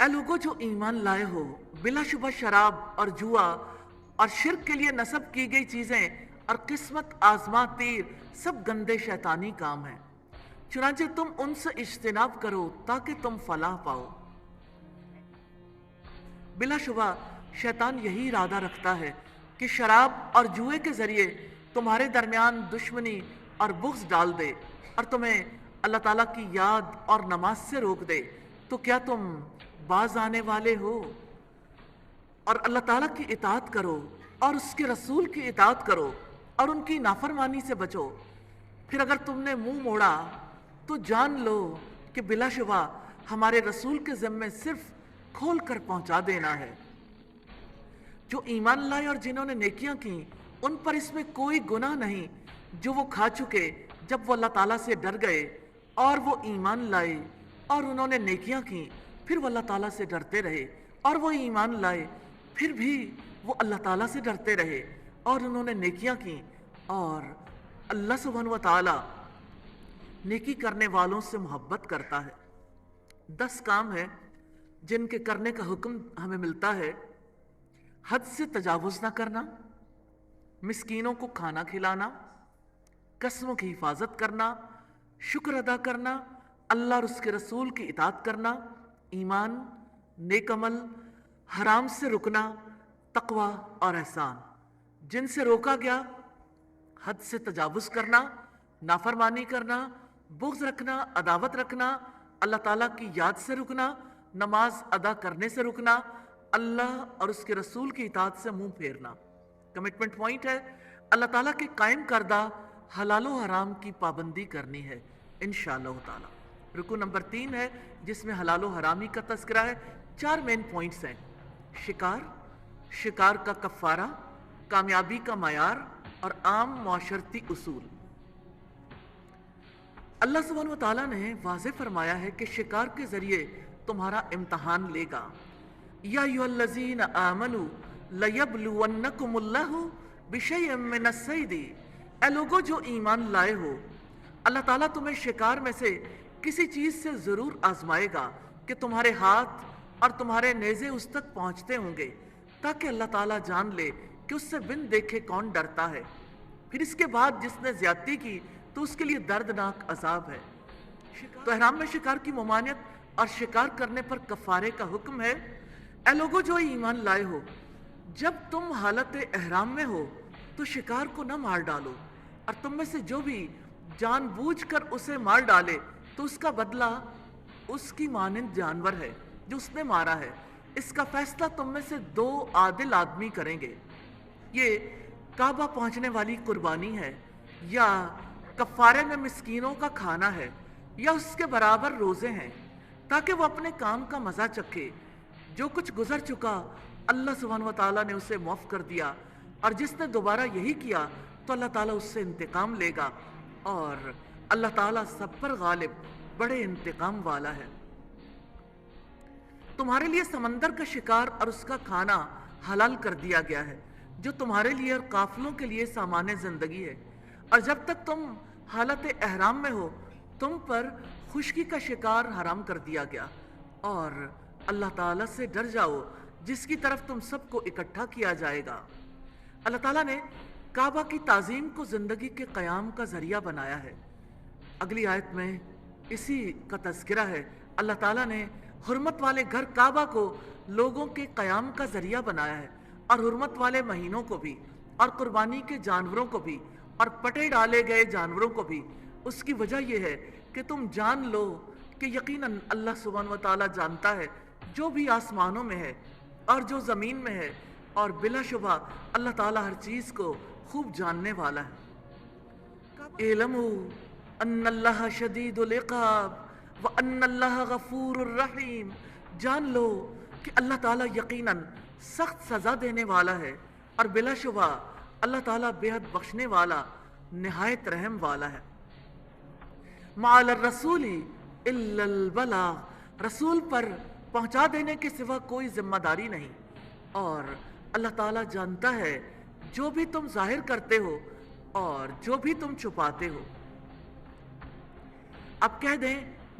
اے لوگو جو ایمان لائے ہو، بلا شبہ شراب اور جوا اور شرک کے لیے نصب کی گئی چیزیں اور قسمت آزما تیر سب گندے شیطانی کام ہیں، چنانچہ تم ان سے اجتناب کرو تاکہ تم فلاح پاؤ۔ بلا شبہ شیطان یہی ارادہ رکھتا ہے کہ شراب اور جوئے کے ذریعے تمہارے درمیان دشمنی اور بغض ڈال دے اور تمہیں اللہ تعالیٰ کی یاد اور نماز سے روک دے۔ تو کیا تم باز آنے والے ہو؟ اور اللہ تعالیٰ کی اطاعت کرو اور اس کے رسول کی اطاعت کرو اور ان کی نافرمانی سے بچو۔ پھر اگر تم نے منہ موڑا تو جان لو کہ بلا شبہ ہمارے رسول کے ذمے صرف کھول کر پہنچا دینا ہے۔ جو ایمان لائے اور جنہوں نے نیکیاں کی ان پر اس میں کوئی گناہ نہیں جو وہ کھا چکے جب وہ اللہ تعالیٰ سے ڈر گئے اور وہ ایمان لائے اور انہوں نے نیکیاں کی، پھر وہ اللہ تعالیٰ سے ڈرتے رہے اور وہ ایمان لائے پھر بھی وہ اللہ تعالیٰ سے ڈرتے رہے اور انہوں نے نیکیاں کی، اور اللہ سبحانہ و تعالیٰ نیکی کرنے والوں سے محبت کرتا ہے۔ 10 کام ہیں جن کے کرنے کا حکم ہمیں ملتا ہے۔ حد سے تجاوز نہ کرنا، مسکینوں کو کھانا کھلانا، قسموں کی حفاظت کرنا، شکر ادا کرنا، اللہ اور اس کے رسول کی اطاعت کرنا، ایمان، نیک عمل، حرام سے رکنا، تقوی اور احسان۔ جن سے روکا گیا، حد سے تجاوز کرنا، نافرمانی کرنا، بغض رکھنا، عداوت رکھنا، اللہ تعالیٰ کی یاد سے رکنا، نماز ادا کرنے سے رکنا، اللہ اور اس کے رسول کی اطاعت سے منہ پھیرنا۔ کمٹمنٹ پوائنٹ ہے اللہ تعالیٰ کے قائم کردہ حلال و حرام کی پابندی کرنی ہے انشاءاللہ تعالیٰ۔ رکو نمبر 3 ہے جس میں حلال و حرامی کا تذکرہ ہے۔ 4 مین پوائنٹس ہیں: شکار کا کفارہ، کامیابی کا معیار اور عام معاشرتی اصول۔ اللہ سبحانہ و تعالیٰ نے واضح فرمایا ہے کہ شکار کے ذریعے تمہارا امتحان لے گا۔ یا ایھا الذین آمنوا لیبلونکم اللہ بشیء من الصید۔ اے لوگو جو ایمان لائے ہو، اللہ تعالیٰ تمہیں شکار میں سے کسی چیز سے ضرور آزمائے گا کہ تمہارے ہاتھ اور تمہارے نیزے اس تک پہنچتے ہوں گے، تاکہ اللہ تعالیٰ جان لے کہ اس سے بن دیکھے کون ڈرتا ہے۔ پھر اس کے بعد جس نے زیادتی کی تو اس کے لیے دردناک عذاب ہے۔ تو احرام میں شکار کی ممانعت اور شکار کرنے پر کفارے کا حکم ہے۔ اے لوگو جو ایمان لائے ہو، جب تم حالت احرام میں ہو تو شکار کو نہ مار ڈالو، اور تم میں سے جو بھی جان بوجھ کر اسے مار ڈالے تو اس کا بدلہ اس کی مانند جانور ہے جو اس نے مارا ہے۔ اس کا فیصلہ تم میں سے 2 عادل آدمی کریں گے۔ یہ کعبہ پہنچنے والی قربانی ہے، یا کفارے میں مسکینوں کا کھانا ہے، یا اس کے برابر روزے ہیں، تاکہ وہ اپنے کام کا مزہ چکھے۔ جو کچھ گزر چکا اللہ سبحانہ و تعالیٰ نے اسے معاف کر دیا، اور جس نے دوبارہ یہی کیا تو اللہ تعالیٰ اس سے انتقام لے گا، اور اللہ تعالیٰ سب پر غالب بڑے انتقام والا ہے۔ تمہارے لیے سمندر کا شکار اور اس کا کھانا حلال کر دیا گیا ہے، جو تمہارے لیے اور قافلوں کے لیے سامان زندگی ہے، اور جب تک تم حالت احرام میں ہو تم پر خشکی کا شکار حرام کر دیا گیا، اور اللہ تعالیٰ سے ڈر جاؤ جس کی طرف تم سب کو اکٹھا کیا جائے گا۔ اللہ تعالیٰ نے کعبہ کی تعظیم کو زندگی کے قیام کا ذریعہ بنایا ہے۔ اگلی آیت میں اسی کا تذکرہ ہے۔ اللہ تعالیٰ نے حرمت والے گھر کعبہ کو لوگوں کے قیام کا ذریعہ بنایا ہے، اور حرمت والے مہینوں کو بھی، اور قربانی کے جانوروں کو بھی، اور پٹے ڈالے گئے جانوروں کو بھی۔ اس کی وجہ یہ ہے کہ تم جان لو کہ یقیناً اللہ سبحانہ و تعالیٰ جانتا ہے جو بھی آسمانوں میں ہے اور جو زمین میں ہے، اور بلا شبہ اللہ تعالیٰ ہر چیز کو خوب جاننے والا ہے۔ اعلموا ان اللہ شدید العقاب وان اللہ غفور الرحیم۔ جان لو کہ اللہ تعالیٰ یقیناً سخت سزا دینے والا ہے، اور بلا شبہ اللہ تعالیٰ بے حد بخشنے والا، نہایت رحم والا ہے۔ ما علی الرسول الا البلاغ۔ رسول پر پہنچا دینے کے سوا کوئی ذمہ داری نہیں، اور اللہ تعالیٰ جانتا ہے جو بھی تم ظاہر کرتے ہو اور جو بھی تم چھپاتے ہو۔ اب کہہ دیں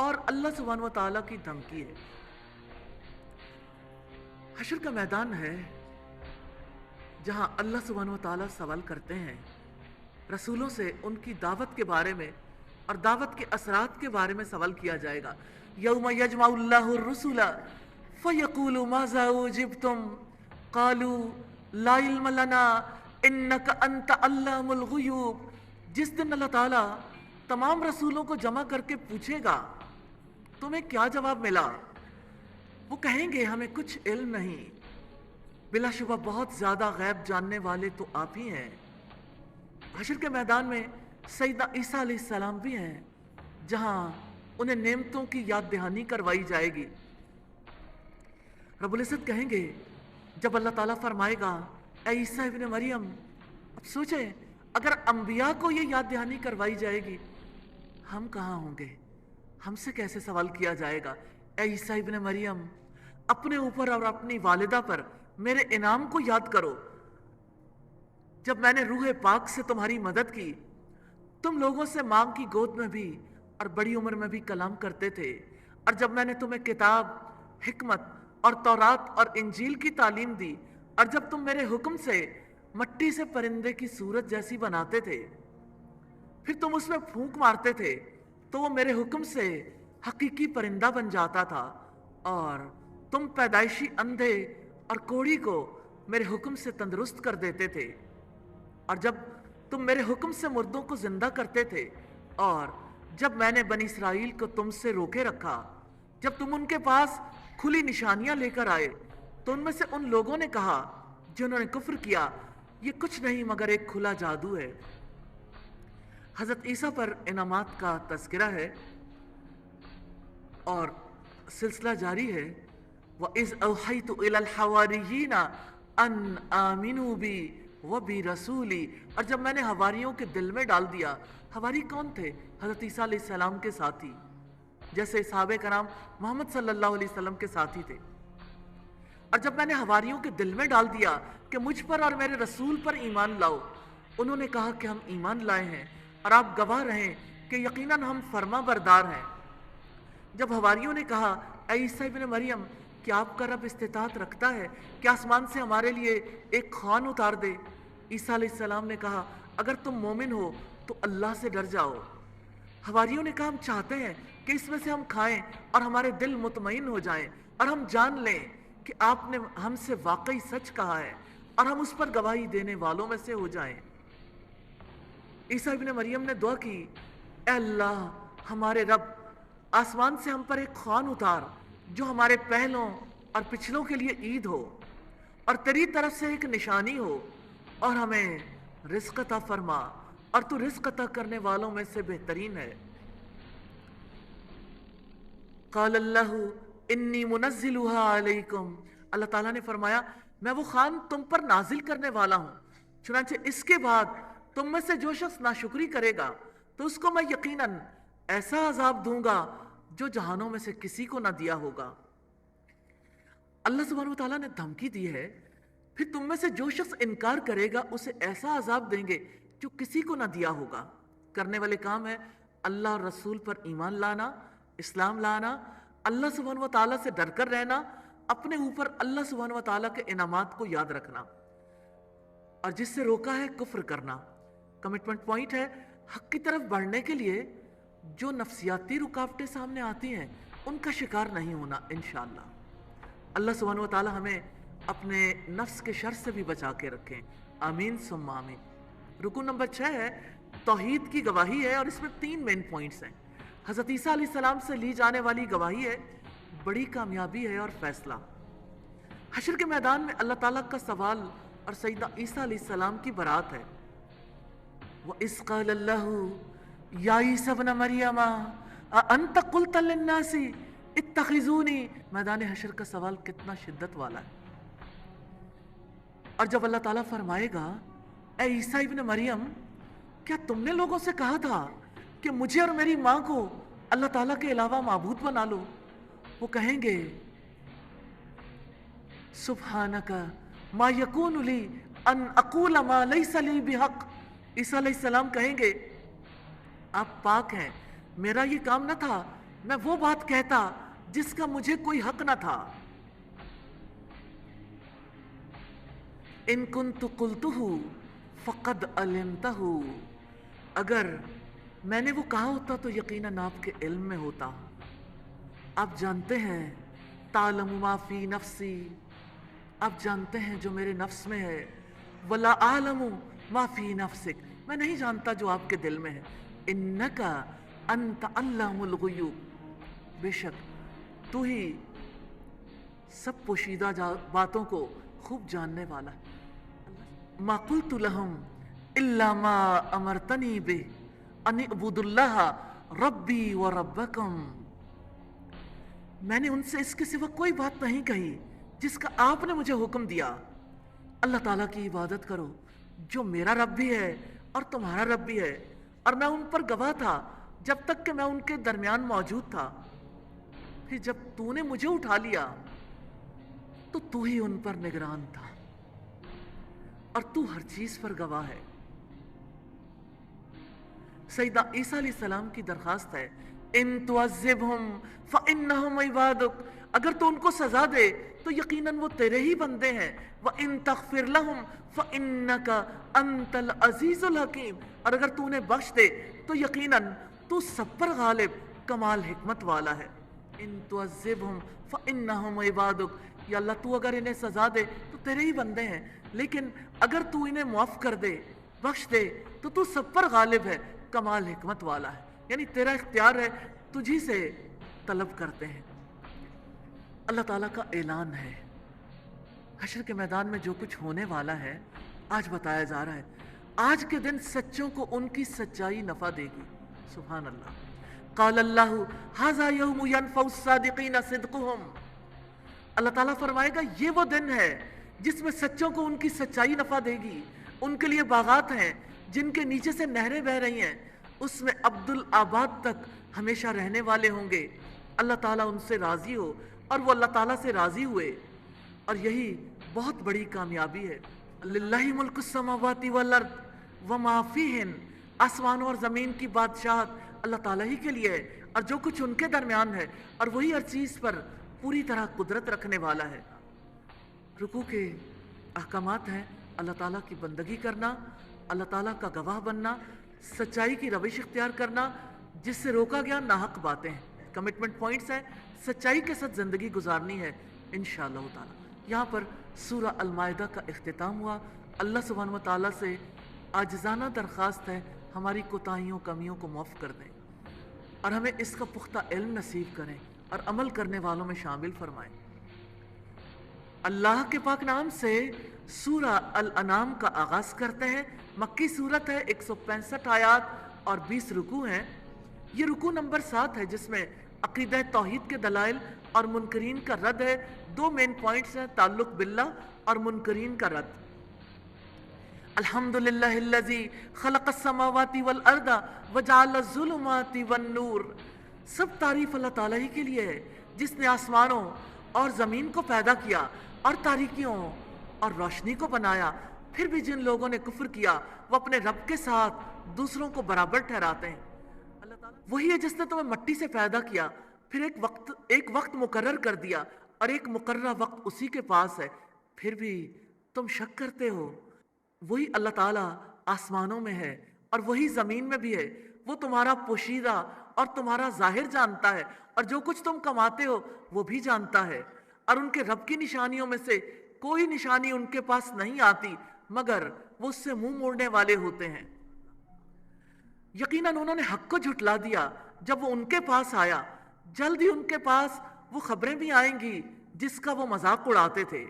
اور اللہ سبحانہ و تعالیٰ کی دھمکی ہے۔ حشر کا میدان ہے جہاں اللہ سبحانہ و تعالیٰ سوال کرتے ہیں رسولوں سے، ان کی دعوت کے بارے میں اور دعوت کے اثرات کے بارے میں سوال کیا جائے گا۔ یوم یجمع اللہ الرسل فیقول ماذا اجبتم قالوا لا علم لنا انک انت علام الغیوب۔ جس دن اللہ تعالیٰ تمام رسولوں کو جمع کر کے پوچھے گا تمہیں کیا جواب ملا، وہ کہیں گے ہمیں کچھ علم نہیں، بلا شبہ بہت زیادہ غیب جاننے والے تو آپ ہی ہیں۔ حشر کے میدان میں سیدنا عیسیٰ علیہ السلام بھی ہیں جہاں انہیں نعمتوں کی یاد دہانی کروائی جائے گی۔ رب العزت کہیں گے جب اللہ تعالیٰ فرمائے گا اے عیسیٰ ابن مریم، اب سوچیں اگر انبیاء کو یہ یاد دہانی کروائی جائے گی ہم کہاں ہوں گے، ہم سے کیسے سوال کیا جائے گا؟ اے عیسیٰ ابن مریم، اپنے اوپر اور اپنی والدہ پر میرے انعام کو یاد کرو، جب میں نے روح پاک سے تمہاری مدد کی، تم لوگوں سے ماں کی گود میں بھی اور بڑی عمر میں بھی کلام کرتے تھے، اور جب میں نے تمہیں کتاب، حکمت اور تورات اور انجیل کی تعلیم دی، اور جب تم میرے حکم سے مٹی سے پرندے کی صورت جیسی بناتے تھے، پھر تم اس میں پھونک مارتے تھے تو وہ میرے حکم سے حقیقی پرندہ بن جاتا تھا، اور تم پیدائشی اندھے اور کوڑی کو میرے حکم سے تندرست کر دیتے تھے، اور جب تم میرے حکم سے مردوں کو زندہ کرتے تھے، اور جب میں نے بنی اسرائیل کو تم سے روکے رکھا، جب تم ان کے پاس کھلی نشانیاں لے کر آئے تو ان میں سے ان لوگوں نے کہا جنہوں نے کفر کیا یہ کچھ نہیں مگر ایک کھلا جادو ہے۔ حضرت عیسیٰ پر انعامات کا تذکرہ ہے اور سلسلہ جاری ہے۔ وَإِذْ أَوْحَيْتُ إِلَى الْحَوَارِيِّينَ أَنْ آمِنُوا بِي وَبِرَسُولِي، اور جب میں نے حواریوں کے دل میں ڈال دیا، حواری کون تھے؟ حضرت عیسیٰ علیہ السلام کے ساتھی، جیسے صحابہ کرام محمد صلی اللہ علیہ وسلم کے ساتھی تھے، اور جب میں نے حواریوں کے دل میں ڈال دیا کہ مجھ پر اور میرے رسول پر ایمان لاؤ، انہوں نے کہا کہ ہم ایمان لائے ہیں اور آپ گواہ رہیں کہ یقیناً ہم فرما بردار ہیں۔ جب حواریوں نے کہا اے عیسیٰ ابن مریم، کیا آپ کا رب استطاعت رکھتا ہے کہ آسمان سے ہمارے لیے ایک خوان اتار دے؟ عیسیٰ علیہ السلام نے کہا اگر تم مومن ہو تو اللہ سے ڈر جاؤ۔ حواریوں نے کہا ہم چاہتے ہیں کہ اس میں سے ہم کھائیں اور ہمارے دل مطمئن ہو جائیں اور ہم جان لیں کہ آپ نے ہم سے واقعی سچ کہا ہے اور ہم اس پر گواہی دینے والوں میں سے ہو جائیں۔ عیسیٰ ابن مریم نے دعا کی اے اللہ ہمارے رب، آسمان سے ہم پر ایک خوان اتار جو ہمارے پہلوں اور پچھلوں کے لیے عید ہو اور تیری طرف سے ایک نشانی ہو، اور ہمیں رزق عطا فرما، اور تو رزق عطا کرنے والوں میں سے بہترین ہے۔ قال اللہ انی منزلها علیکم، اللہ تعالیٰ نے فرمایا میں وہ خوان تم پر نازل کرنے والا ہوں، چنانچہ اس کے بعد تم میں سے جو شخص ناشکری کرے گا تو اس کو میں یقیناً ایسا عذاب دوں گا جو جہانوں میں سے کسی کو نہ دیا ہوگا۔ اللہ سبحانہ وتعالیٰ نے دھمکی دی ہے پھر تم میں سے جو شخص انکار کرے گا اسے ایسا عذاب دیں گے جو کسی کو نہ دیا ہوگا۔ کرنے والے کام ہے اللہ اور رسول پر ایمان لانا، اسلام لانا، اللہ سبحانہ وتعالیٰ سے ڈر کر رہنا، اپنے اوپر اللہ سبحانہ وتعالیٰ کے انعامات کو یاد رکھنا، اور جس سے روکا ہے کفر کرنا۔ کمٹمنٹ پوائنٹ ہے حق کی طرف بڑھنے کے لیے جو نفسیاتی رکاوٹیں سامنے آتی ہیں ان کا شکار نہیں ہونا انشاءاللہ۔ اللہ سبحانہ وتعالی ہمیں اپنے نفس کے شر سے بھی بچا کے رکھیں، آمین ثم آمین۔ رکن نمبر 6 ہے توحید کی گواہی ہے، اور اس میں 3 مین پوائنٹس ہیں۔ حضرت عیسیٰ علیہ السلام سے لی جانے والی گواہی ہے، بڑی کامیابی ہے اور فیصلہ۔ حشر کے میدان میں اللہ تعالیٰ کا سوال اور سیدنا عیسیٰ علیہ السلام کی برات ہے۔ وَإِذْ قَالَ اللَّهُ يَا عِيسَى ابْنَ مَرْيَمَ أَأَنْتَ قُلْتَ لِلنَّاسِ اتَّخِذُونِي، میدان حشر کا سوال کتنا شدت والا ہے۔ اور جب اللہ تعالیٰ فرمائے گا اے عیسیٰ ابن مریم، کیا تم نے لوگوں سے کہا تھا کہ مجھے اور میری ماں کو اللہ تعالیٰ کے علاوہ معبود بنا لو؟ وہ کہیں گے سبحانک ما یکون لی ان اقول ما لیس لی بحق۔ عیسیٰ علیہ السلام کہیں گے آپ پاک ہیں، میرا یہ کام نہ تھا میں وہ بات کہتا جس کا مجھے کوئی حق نہ تھا. ان کنت قلتہ فقد علمتہ، اگر میں نے وہ کہا ہوتا تو یقیناً آپ کے علم میں ہوتا. آپ جانتے ہیں تعلم ما فی نفسی، آپ جانتے ہیں جو میرے نفس میں ہے. ولا اعلم ما فی نفسک، میں نہیں جانتا جو آپ کے دل میں ہے. انک انت علام الغیوب، بے شک تو ہی سب پوشیدہ باتوں کو خوب جاننے والا ہے. ما قلت لهم الا ما امرتنی به ان اعبدوا اللہ ربی و ربکم، میں نے ان سے اس کے سوا کوئی بات نہیں کہی جس کا آپ نے مجھے حکم دیا. اللہ تعالیٰ کی عبادت کرو جو میرا رب بھی ہے اور تمہارا رب بھی ہے، اور میں ان پر گواہ تھا جب تک کہ میں ان کے درمیان موجود تھا. پھر جب تو نے مجھے اٹھا لیا تو تو ہی ان پر نگران تھا اور تو ہر چیز پر گواہ ہے. سیدنا عیسیٰ علیہ السلام کی درخواست ہے ان تعذبہم فانہم عبادک، اگر تو ان کو سزا دے تو یقیناً وہ تیرے ہی بندے ہیں. وان تغفر لہم فانک انت العزیز الحکیم، اور اگر تو انہیں بخش دے تو یقیناً تو سب پر غالب کمال حکمت والا ہے. ان تعذبہم فانہم عبادک، یا اللہ تو اگر انہیں سزا دے تو تیرے ہی بندے ہیں، لیکن اگر تو انہیں معاف کر دے، بخش دے، تو سب پر غالب ہے، کمال حکمت والا ہے. یعنی تیرا اختیار ہے، تجھی سے طلب کرتے ہیں. اللہ تعالیٰ کا اعلان ہے حشر کے میدان میں جو کچھ ہونے والا ہے آج بتایا جا رہا ہے. آج کے دن سچوں کو ان کی سچائی نفع دے گی. سبحان اللہ. قال اللہ ھذا یوم ینفع الصادقین صدقہم، اللہ تعالیٰ فرمائے گا یہ وہ دن ہے جس میں سچوں کو ان کی سچائی نفع دے گی. ان کے لیے باغات ہیں جن کے نیچے سے نہریں بہ رہی ہیں، اس میں عبدالآباد تک ہمیشہ رہنے والے ہوں گے. اللہ تعالیٰ ان سے راضی ہو اور وہ اللہ تعالیٰ سے راضی ہوئے، اور یہی بہت بڑی کامیابی ہے. للہ ملک السماوات والارض وما فیہن، آسمانوں اور زمین کی بادشاہت اللہ تعالیٰ ہی کے لیے ہے اور جو کچھ ان کے درمیان ہے، اور وہی ہر چیز پر پوری طرح قدرت رکھنے والا ہے. رکوع کے احکامات ہیں اللہ تعالیٰ کی بندگی کرنا، اللہ تعالیٰ کا گواہ بننا، سچائی کی روش اختیار کرنا، جس سے روکا گیا ناحق باتیں. کمٹمنٹ پوائنٹس ہیں، سچائی کے ساتھ زندگی گزارنی ہے انشاءاللہ تعالیٰ. یہاں پر سورہ المائدہ کا اختتام ہوا. اللہ سبحانہ وتعالیٰ سے عاجزانہ درخواست ہے ہماری کوتاہیوں کمیوں کو معاف کر دیں اور ہمیں اس کا پختہ علم نصیب کریں اور عمل کرنے والوں میں شامل فرمائیں. اللہ کے پاک نام سے سورہ الانعام کا آغاز کرتے ہیں. مکی صورت ہے، 165 آیات اور 20 رکوع ہیں. یہ رکوع نمبر 7 ہے جس میں عقیدہ توحید کے دلائل اور منکرین کا رد ہے. 2 مین پوائنٹس ہیں، تعلق باللہ اور منکرین کا رد. الحمدللہ الذی خلق السماوات والارض وجعل الظلمات والنور، سب تعریف اللہ تعالیٰ ہی کے لیے ہے جس نے آسمانوں اور زمین کو پیدا کیا اور تاریکیوں اور روشنی کو بنایا. پھر بھی جن لوگوں نے کفر کیا وہ اپنے رب کے ساتھ دوسروں کو برابر ٹھہراتے ہیں. اللہ تعالیٰ وہی ہے جس نے تمہیں مٹی سے پیدا کیا، پھر ایک وقت مقرر کر دیا اور ایک مقررہ وقت اسی کے پاس ہے، پھر بھی تم شک کرتے ہو. وہی اللہ تعالیٰ آسمانوں میں ہے اور وہی زمین میں بھی ہے. وہ تمہارا پوشیدہ اور تمہارا ظاہر جانتا ہے، اور جو کچھ تم کماتے ہو وہ بھی جانتا ہے. اور ان کے رب کی نشانیوں میں سے کوئی نشانی ان کے پاس نہیں آتی مگر وہ اس سے منہ موڑنے والے ہوتے ہیں. یقیناً انہوں نے حق کو جھٹلا دیا جب وہ ان کے پاس آیا. جلد ہی ان کے پاس وہ خبریں بھی آئیں گی جس کا وہ مذاق اڑاتے تھے.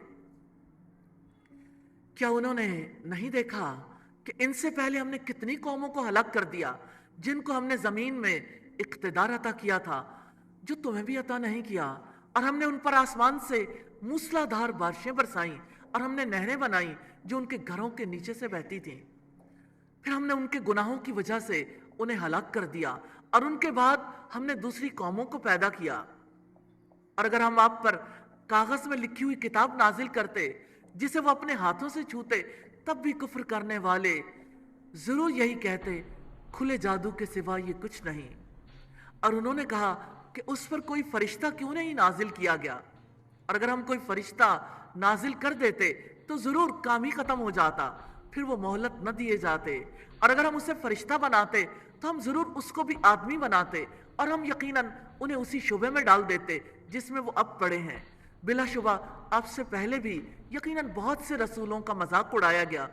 کیا انہوں نے نہیں دیکھا کہ ان سے پہلے ہم نے کتنی قوموں کو ہلاک کر دیا جن کو ہم نے زمین میں اقتدار عطا کیا تھا جو تمہیں بھی عطا نہیں کیا، اور ہم نے ان پر آسمان سے موسلا دھار بارشیں برسائیں اور ہم نے نہریں بنائیں جو ان کے گھروں کے نیچے سے بہتی تھیں. پھر ہم نے ان کے گناہوں کی وجہ سے انہیں ہلاک کر دیا اور ان کے بعد ہم نے دوسری قوموں کو پیدا کیا. اور اگر ہم آپ پر کاغذ میں لکھی ہوئی کتاب نازل کرتے جسے وہ اپنے ہاتھوں سے چھوتے تب بھی کفر کرنے والے ضرور یہی کہتے کھلے جادو کے سوا یہ کچھ نہیں. اور انہوں نے کہا کہ اس پر کوئی فرشتہ کیوں نہیں نازل کیا گیا، اور اگر ہم کوئی فرشتہ نازل کر دیتے تو ضرور کام ہی ختم ہو جاتا، پھر وہ مہلت نہ دیے جاتے، اور اگر ہم اسے فرشتہ بناتے تو ہم ضرور اس کو بھی آدمی بناتے، اور ہم یقیناً انہیں اسی شعبے میں ڈال دیتے جس میں وہ اب پڑے ہیں۔ بلا شبہ آپ سے پہلے بھی یقیناً بہت سے رسولوں کا مذاق اڑایا گیا،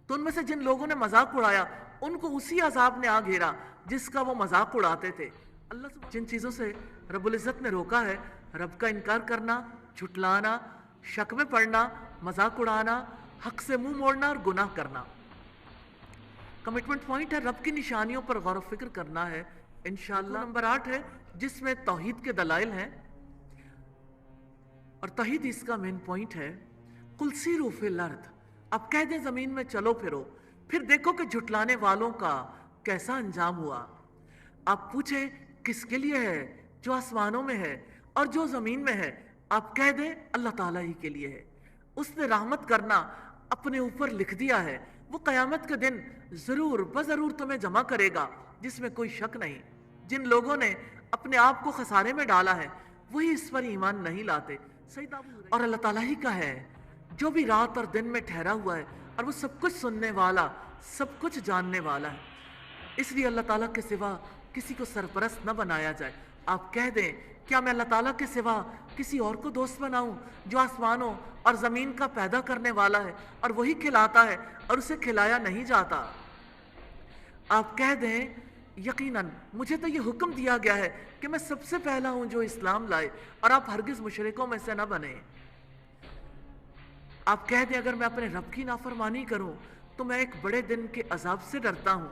تو ان میں سے جن لوگوں نے مذاق اڑایا ان کو اسی عذاب نے آ گھیرا جس کا وہ مذاق اڑاتے تھے۔ اللہ جن چیزوں سے رب العزت نے روکا ہے، رب کا انکار کرنا، جھٹلانا، شک میں پڑنا، مذاق اڑانا، حق سے منہ موڑنا اور گناہ کرنا۔ کمٹمنٹ پوائنٹ ہے رب کی نشانیوں پر غور و فکر کرنا ہے انشاءاللہ۔ نمبر 8 ہے جس میں توحید کے دلائل ہیں، اور توحید اس کا مین پوائنٹ ہے۔ قل سیروا فی الارض، اب کہہ دیں زمین میں چلو پھرو، پھر دیکھو کہ جھٹلانے والوں کا کیسا انجام ہوا۔ آپ پوچھیں کس کے لیے ہے؟ جو آسمانوں میں ہے اور جو زمین میں ہے۔ آپ کہہ دیں اللہ تعالیٰ ہی کے لیے ہے۔ اس نے رحمت کرنا اپنے اوپر لکھ دیا ہے، وہ قیامت کے دن ضرور بضرور تمہیں جمع کرے گا، جس میں کوئی شک نہیں۔ جن لوگوں نے اپنے آپ کو خسارے میں ڈالا ہے وہی اس پر ایمان نہیں لاتے۔ اور اللہ تعالیٰ ہی کا ہے جو بھی رات اور دن میں ٹھہرا ہوا ہے، اور وہ سب کچھ سننے والا، سب کچھ جاننے والا ہے۔ اس لیے اللہ تعالیٰ کے سوا کسی کو سرپرست نہ بنایا جائے۔ آپ کہہ دیں کیا میں اللہ تعالیٰ کے سوا کسی اور کو دوست بناؤں جو آسمانوں اور زمین کا پیدا کرنے والا ہے اور وہی کھلاتا ہے اور اسے کھلایا نہیں جاتا؟ آپ کہہ دیں یقیناً مجھے تو یہ حکم دیا گیا ہے کہ میں سب سے پہلا ہوں جو اسلام لائے، اور آپ ہرگز مشرکوں میں سے نہ بنیں۔ آپ کہہ دیں اگر میں اپنے رب کی نافرمانی کروں تو میں ایک بڑے دن کے عذاب سے ڈرتا ہوں۔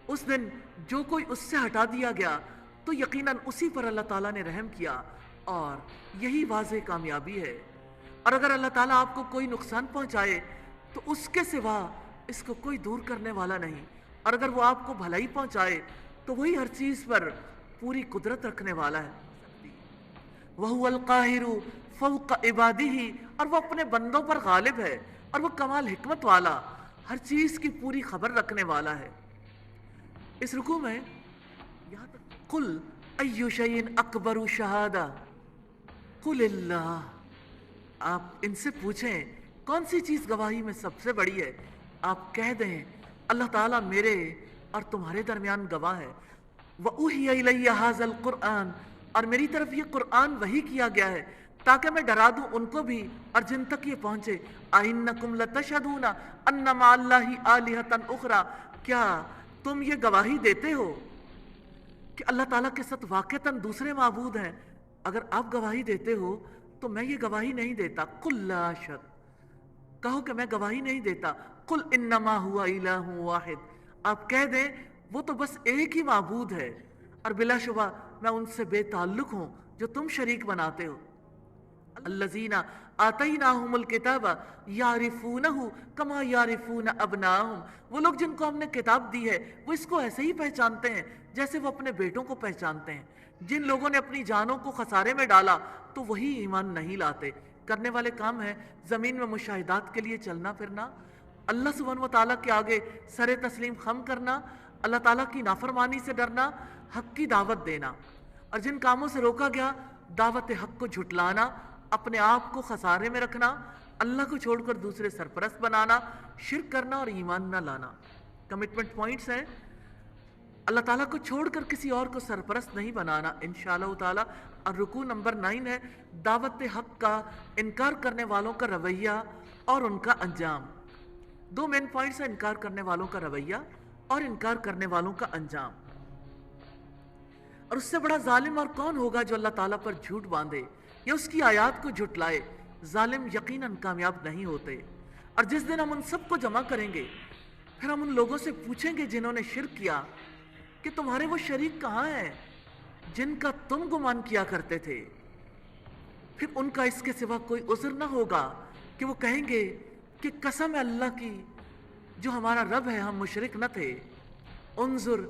اس دن جو کوئی اس سے ہٹا دیا گیا تو یقیناً اسی پر اللہ تعالیٰ نے رحم کیا، اور یہی واضح کامیابی ہے۔ اور اگر اللہ تعالیٰ آپ کو کوئی نقصان پہنچائے تو اس کے سوا اس کو کوئی دور کرنے والا نہیں، اور اگر وہ آپ کو بھلائی پہنچائے تو وہی ہر چیز پر پوری قدرت رکھنے والا ہے۔ وَهُوَ الْقَاهِرُ فَوْقَ عِبَادِهِ، اور وہ اپنے بندوں پر غالب ہے، اور وہ کمال حکمت والا، ہر چیز کی پوری خبر رکھنے والا ہے۔ اس رکوع میں یہاں تک قُلْ أَيُّ شَيْءٍ أَكْبَرُ شَهَادَةً قُلِ اللَّهُ، آپ ان سے پوچھیں کون سی چیز گواہی میں سب سے بڑی ہے؟ آپ کہہ دیں اللہ تعالیٰ میرے اور تمہارے درمیان گواہ ہے۔ وَأُوحِيَ إِلَيَّ هَذَا الْقُرْآنُ، اور میری طرف یہ قرآن وحی کیا گیا ہے تاکہ میں ڈرا دوں ان کو بھی اور جن تک یہ پہنچے۔ أَإِنَّكُمْ لَتَشْهَدُونَ أَنَّ مَعَ اللَّهِ آلِهَةً أُخْرَىٰ، کیا تم یہ گواہی دیتے ہو کہ اللہ تعالیٰ کے ساتھ واقعتاً دوسرے معبود ہیں؟ اگر آپ گواہی دیتے ہو تو میں یہ گواہی نہیں دیتا۔ قُلْ لَا أَشْهَدُ، کہو کہ میں گواہی نہیں دیتا۔ قُلْ إِنَّمَا هُوَ إِلَٰهٌ وَاحِدٌ، آپ کہہ دیں وہ تو بس ایک ہی معبود ہے، اور بلا شبہ میں ان سے بے تعلق ہوں جو تم شریک بناتے ہو۔ الذین آتیناہم الکتاب یعرفونہ کما یعرفون ابناءہم، وہ لوگ جن کو ہم نے کتاب دی ہے وہ اس کو ایسے ہی پہچانتے ہیں جیسے وہ اپنے بیٹوں کو پہچانتے ہیں۔ جن لوگوں نے اپنی جانوں کو خسارے میں ڈالا تو وہی ایمان نہیں لاتے۔ کرنے والے کام ہیں زمین میں مشاہدات کے لیے چلنا پھرنا، اللہ سبحانہ و تعالیٰ کے آگے سر تسلیم خم کرنا، اللہ تعالیٰ کی نافرمانی سے ڈرنا، حق کی دعوت دینا، اور جن کاموں سے روکا گیا دعوت حق کو جھٹلانا، اپنے آپ کو خسارے میں رکھنا، اللہ کو چھوڑ کر دوسرے سرپرست بنانا، شرک کرنا اور ایمان نہ لانا۔ کمٹمنٹ پوائنٹس ہیں اللہ تعالیٰ کو چھوڑ کر کسی اور کو سرپرست نہیں بنانا انشاءاللہ تعالیٰ۔ اور رکوع نمبر 9 ہے دعوت حق کا انکار کرنے والوں کا رویہ اور ان کا انجام۔ دو مین پوائنٹس ہیں انکار کرنے والوں کا رویہ اور انکار کرنے والوں کا انجام۔ اور اس سے بڑا ظالم اور کون ہوگا جو اللہ تعالیٰ پر جھوٹ باندھے یا اس کی آیات کو جھٹلائے؟ ظالم یقیناً کامیاب نہیں ہوتے۔ اور جس دن ہم ان سب کو جمع کریں گے پھر ہم ان لوگوں سے پوچھیں گے جنہوں نے شرک کیا کہ تمہارے وہ شریک کہاں ہیں جن کا تم گمان کیا کرتے تھے؟ پھر ان کا اس کے سوا کوئی عذر نہ ہوگا کہ وہ کہیں گے کہ قسم ہے اللہ کی جو ہمارا رب ہے ہم مشرک نہ تھے۔ انظر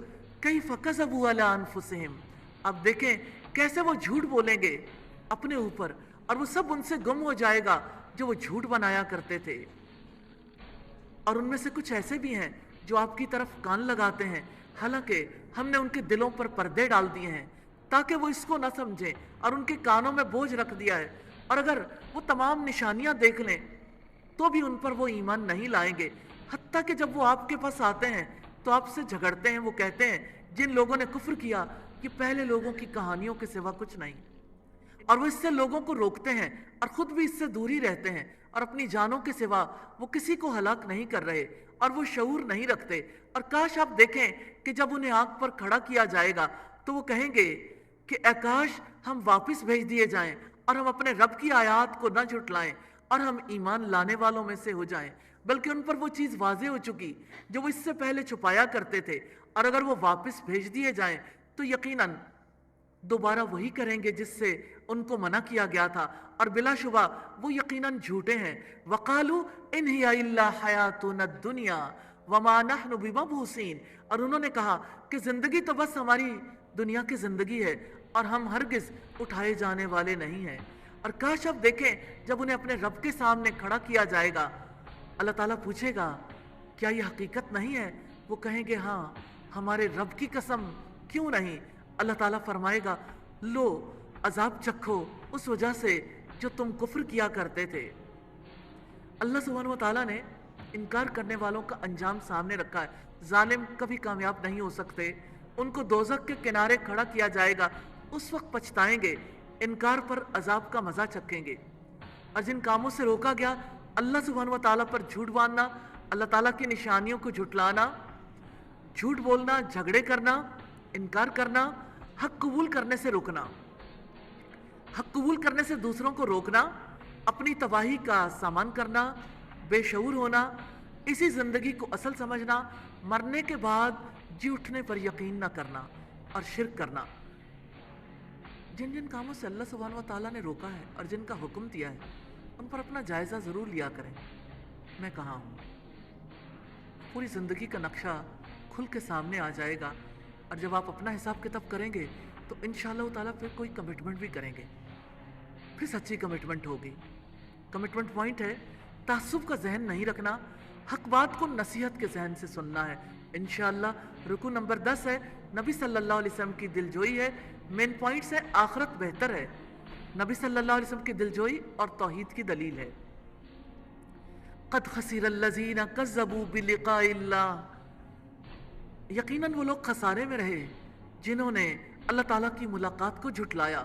کیف کذبوا علی انفسہم، اب دیکھیں کیسے وہ جھوٹ بولیں گے اپنے اوپر، اور وہ سب ان سے گم ہو جائے گا جو وہ جھوٹ بنایا کرتے تھے۔ اور ان میں سے کچھ ایسے بھی ہیں جو آپ کی طرف کان لگاتے ہیں حالانکہ ہم نے ان کے دلوں پر پردے ڈال دیے ہیں تاکہ وہ اس کو نہ سمجھیں، اور ان کے کانوں میں بوجھ رکھ دیا ہے، اور اگر وہ تمام نشانیاں دیکھ لیں تو بھی ان پر وہ ایمان نہیں لائیں گے، حتیٰ کہ جب وہ آپ کے پاس آتے ہیں تو آپ سے جھگڑتے ہیں۔ وہ کہتے ہیں جن لوگوں نے کفر کیا کہ پہلے لوگوں کی کہانیوں کے سوا کچھ نہیں، اور وہ اس سے لوگوں کو روکتے ہیں اور خود بھی اس سے دوری رہتے ہیں، اور اپنی جانوں کے سوا وہ کسی کو ہلاک نہیں کر رہے، اور وہ شعور نہیں رکھتے۔ اور کاش آپ دیکھیں کہ جب انہیں آنکھ پر کھڑا کیا جائے گا تو وہ کہیں گے کہ اے کاش ہم واپس بھیج دیے جائیں اور ہم اپنے رب کی آیات کو نہ جھٹلائیں اور ہم ایمان لانے والوں میں سے ہو جائیں، بلکہ ان پر وہ چیز واضح ہو چکی جو وہ اس سے پہلے چھپایا کرتے تھے، اور اگر وہ واپس بھیج دیے جائیں تو یقیناً دوبارہ وہی کریں گے جس سے ان کو منع کیا گیا تھا، اور بلا شبہ وہ یقیناً جھوٹے ہیں۔ وَقَالُوا إِنْ هِيَ إِلَّا حَيَاتُنَا الدُّنْيَا وَمَا نَحْنُ بِمَبْعُوثِينَ، اور انہوں نے کہا کہ زندگی تو بس ہماری دنیا کی زندگی ہے اور ہم ہرگز اٹھائے جانے والے نہیں ہیں۔ اور کاش اب دیکھیں جب انہیں اپنے رب کے سامنے کھڑا کیا جائے گا، اللہ تعالیٰ پوچھے گا کیا یہ حقیقت نہیں ہے؟ وہ کہیں گے ہاں ہمارے رب کی قسم کیوں نہیں؟ اللہ تعالیٰ فرمائے گا لو عذاب چکھو اس وجہ سے جو تم کفر کیا کرتے تھے۔ اللہ سبحانہ و تعالیٰ نے انکار کرنے والوں کا انجام سامنے رکھا ہے۔ ظالم کبھی کامیاب نہیں ہو سکتے، ان کو دوزخ کے کنارے کھڑا کیا جائے گا، اس وقت پچھتائیں گے، انکار پر عذاب کا مزہ چکھیں گے۔ اور جن کاموں سے روکا گیا، اللہ سبحانہ و تعالیٰ پر جھوٹ باندھنا، اللہ تعالیٰ کی نشانیوں کو جھٹلانا، جھوٹ بولنا، جھگڑے کرنا، انکار کرنا، حق قبول کرنے سے روکنا، حق قبول کرنے سے دوسروں کو روکنا، اپنی تباہی کا سامان کرنا، بے شعور ہونا، اسی زندگی کو اصل سمجھنا، مرنے کے بعد جی اٹھنے پر یقین نہ کرنا، اور شرک کرنا۔ جن جن کاموں سے اللہ سبحانہ و تعالیٰ نے روکا ہے اور جن کا حکم دیا ہے ان پر اپنا جائزہ ضرور لیا کریں۔ میں کہاں ہوں؟ پوری زندگی کا نقشہ کھل کے سامنے آ جائے گا، اور جب آپ اپنا حساب کتاب کریں گے تو انشاءاللہ تعالیٰ پھر کوئی کمٹمنٹ بھی کریں گے، پھر سچی کمٹمنٹ ہوگی۔ کمٹمنٹ پوائنٹ ہے تعصب کا ذہن نہیں رکھنا، حق بات کو نصیحت کے ذہن سے سننا ہے انشاءاللہ۔ رکو نمبر 10 ہے نبی صلی اللہ علیہ وسلم کی دلجوئی ہے۔ مین پوائنٹس ہے آخرت بہتر ہے، نبی صلی اللہ علیہ وسلم کی دلجوئی اور توحید کی دلیل ہے۔ قد خسر الذین کذبوا بلقاء اللہ، یقیناً وہ لوگ خسارے میں رہے جنہوں نے اللہ تعالیٰ کی ملاقات کو جھٹلایا،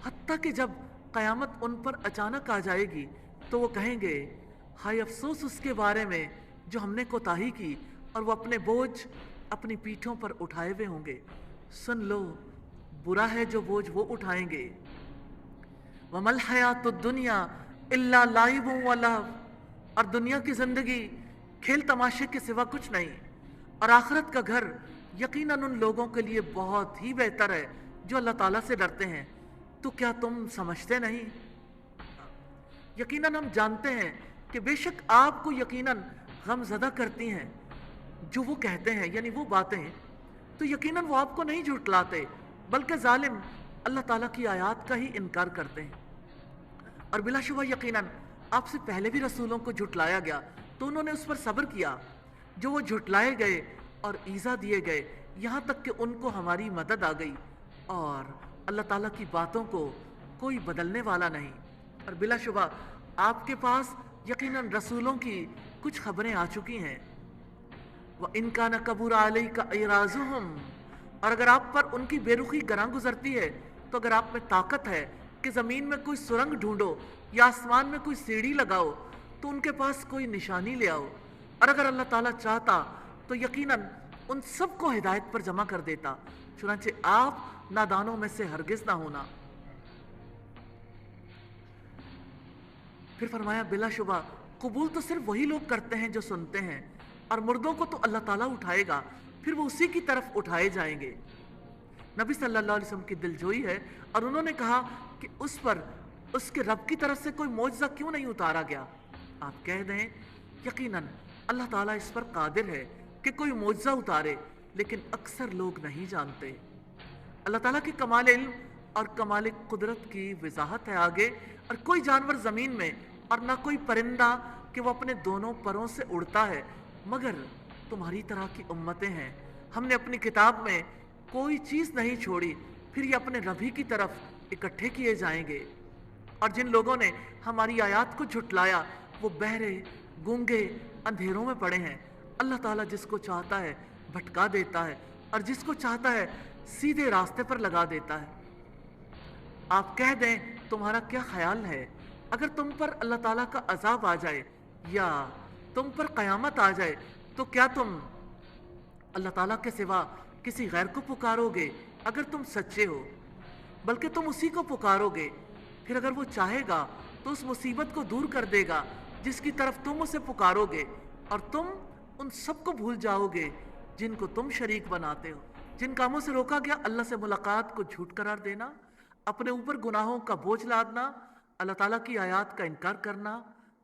حتیٰ کہ جب قیامت ان پر اچانک آ جائے گی تو وہ کہیں گے ہائے افسوس اس کے بارے میں جو ہم نے کوتاہی کی، اور وہ اپنے بوجھ اپنی پیٹھوں پر اٹھائے ہوئے ہوں گے۔ سن لو برا ہے جو بوجھ وہ اٹھائیں گے۔ وَمَا الْحَيَاةُ الدُّنْيَا إِلَّا لَعِبٌ وَلَهْوٌ، اور دنیا کی زندگی کھیل تماشے کے سوا کچھ نہیں، اور آخرت کا گھر یقیناً ان لوگوں کے لیے بہت ہی بہتر ہے جو اللہ تعالیٰ سے ڈرتے ہیں۔ تو کیا تم سمجھتے نہیں؟ یقیناً ہم جانتے ہیں کہ بے شک آپ کو یقیناً غم زدہ کرتی ہیں جو وہ کہتے ہیں، یعنی وہ باتیں، تو یقیناً وہ آپ کو نہیں جھٹلاتے بلکہ ظالم اللہ تعالیٰ کی آیات کا ہی انکار کرتے ہیں۔ اور بلا شبہ یقیناً آپ سے پہلے بھی رسولوں کو جھٹلایا گیا تو انہوں نے اس پر صبر کیا، جو وہ جھٹلائے گئے اور ایذا دیے گئے، یہاں تک کہ ان کو ہماری مدد آ گئی، اور اللہ تعالیٰ کی باتوں کو کوئی بدلنے والا نہیں۔ اور بلا شبہ آپ کے پاس یقیناً رسولوں کی کچھ خبریں آ چکی ہیں۔ وَإِن كَانَ كَبُرَ عَلَيْكَ إِعْرَاضُهُمْ، اور اگر آپ پر ان کی بے رخی گراں گزرتی ہے تو اگر آپ میں طاقت ہے کہ زمین میں کوئی سرنگ ڈھونڈو یا آسمان میں کوئی سیڑھی لگاؤ تو ان کے پاس کوئی نشانی لے آؤ، اور اگر اللہ تعالیٰ چاہتا تو یقیناً ان سب کو ہدایت پر جمع کر دیتا، چنانچہ آپ نادانوں میں سے ہرگز نہ ہونا۔ پھر فرمایا بلا شبہ قبول تو صرف وہی لوگ کرتے ہیں جو سنتے ہیں، اور مردوں کو تو اللہ تعالیٰ اٹھائے گا، پھر وہ اسی کی طرف اٹھائے جائیں گے۔ نبی صلی اللہ علیہ وسلم کی دلجوئی ہے، اور انہوں نے کہا کہ اس پر اس کے رب کی طرف سے کوئی معجزہ کیوں نہیں اتارا گیا؟ آپ کہہ دیں یقیناً اللہ تعالیٰ اس پر قادر ہے کہ کوئی معجزہ اتارے، لیکن اکثر لوگ نہیں جانتے۔ اللہ تعالیٰ کی کمال علم اور کمال قدرت کی وضاحت ہے آگے، اور کوئی جانور زمین میں اور نہ کوئی پرندہ کہ وہ اپنے دونوں پروں سے اڑتا ہے مگر تمہاری طرح کی امتیں ہیں۔ ہم نے اپنی کتاب میں کوئی چیز نہیں چھوڑی پھر یہ اپنے رب ہی کی طرف اکٹھے کیے جائیں گے۔ اور جن لوگوں نے ہماری آیات کو جھٹلایا وہ بہرے، گونگے، اندھیروں میں پڑے ہیں۔ اللہ تعالیٰ جس کو چاہتا ہے بھٹکا دیتا ہے اور جس کو چاہتا ہے سیدھے راستے پر لگا دیتا ہے۔ آپ کہہ دیں تمہارا کیا خیال ہے اگر تم پر اللہ تعالیٰ کا عذاب آ جائے یا تم پر قیامت آ جائے تو کیا تم اللہ تعالیٰ کے سوا کسی غیر کو پکارو گے؟ اگر تم سچے ہو بلکہ تم اسی کو پکارو گے، پھر اگر وہ چاہے گا تو اس مصیبت کو دور کر دے گا جس کی طرف تم اسے پکارو گے، اور تم ان سب کو بھول جاؤ گے جن کو تم شریک بناتے ہو۔ جن کاموں سے روکا گیا اللہ سے ملاقات کو جھوٹ قرار دینا، اپنے اوپر گناہوں کا بوجھ لادنا، اللہ تعالیٰ کی آیات کا انکار کرنا،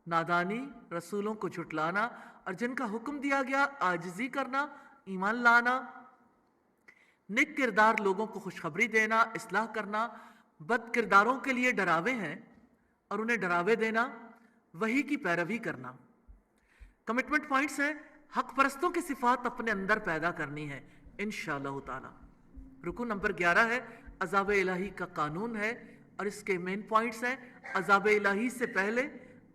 نادانی، رسولوں کو جھٹلانا، اور جن کا حکم دیا گیا عاجزی کرنا، ایمان لانا، نیک کردار لوگوں کو خوشخبری دینا، اصلاح کرنا، بد کرداروں کے لیے ڈراوے ہیں اور انہیں ڈراوے دینا، وحی کی پیروی کرنا۔ کمٹمنٹ پوائنٹس ہیں، حق پرستوں کی صفات اپنے اندر پیدا کرنی ہے انشاءاللہ تعالی۔ رکو نمبر 11 ہے عذاب الہی کا قانون ہے، اور اس کے مین پوائنٹس ہیں عذاب الہی سے پہلے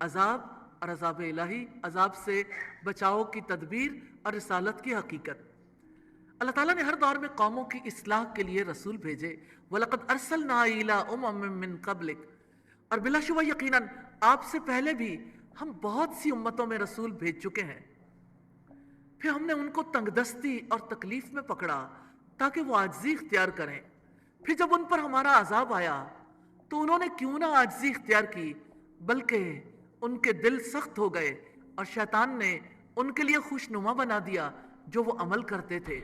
عذاب اور عذاب الہی، عذاب سے بچاؤ کی تدبیر اور رسالت کی حقیقت۔ اللہ تعالیٰ نے ہر دور میں قوموں کی اصلاح کے لیے رسول بھیجے، وَلَقَدْ أَرْسَلْنَا إِلَىٰ أُمَمٍ مِّن قَبْلِكَ، اور بلا شبہ یقیناً آپ سے پہلے بھی ہم بہت سی امتوں میں رسول بھیج چکے ہیں۔ پھر ہم نے ان کو تنگ دستی اور تکلیف میں پکڑا تاکہ وہ عاجزی اختیار کریں۔ پھر جب ان پر ہمارا عذاب آیا تو انہوں نے کیوں نہ عاجزی اختیار کی، بلکہ ان کے دل سخت ہو گئے اور شیطان نے ان کے لیے خوشنما بنا دیا جو وہ عمل کرتے تھے۔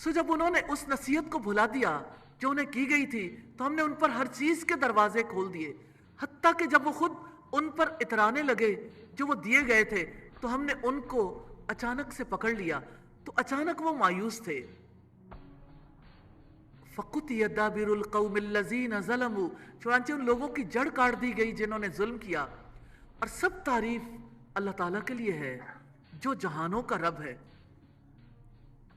سو جب انہوں نے اس نصیحت کو بھلا دیا جو انہیں کی گئی تھی تو ہم نے ان پر ہر چیز کے دروازے کھول دیے، حتیٰ کہ جب وہ خود ان پر اترانے لگے جو وہ دیے گئے تھے تو ہم نے ان کو اچانک سے پکڑ لیا تو اچانک وہ مایوس تھے۔ فَقُطِعَ دَابِرُ الْقَوْمِ الَّذِينَ ظَلَمُوا، چنانچہ ان لوگوں کی جڑ کاٹ دی گئی جنہوں نے ظلم کیا۔ اور سب تعریف اللہ تعالیٰ کے لیے ہے جو جہانوں کا رب ہے۔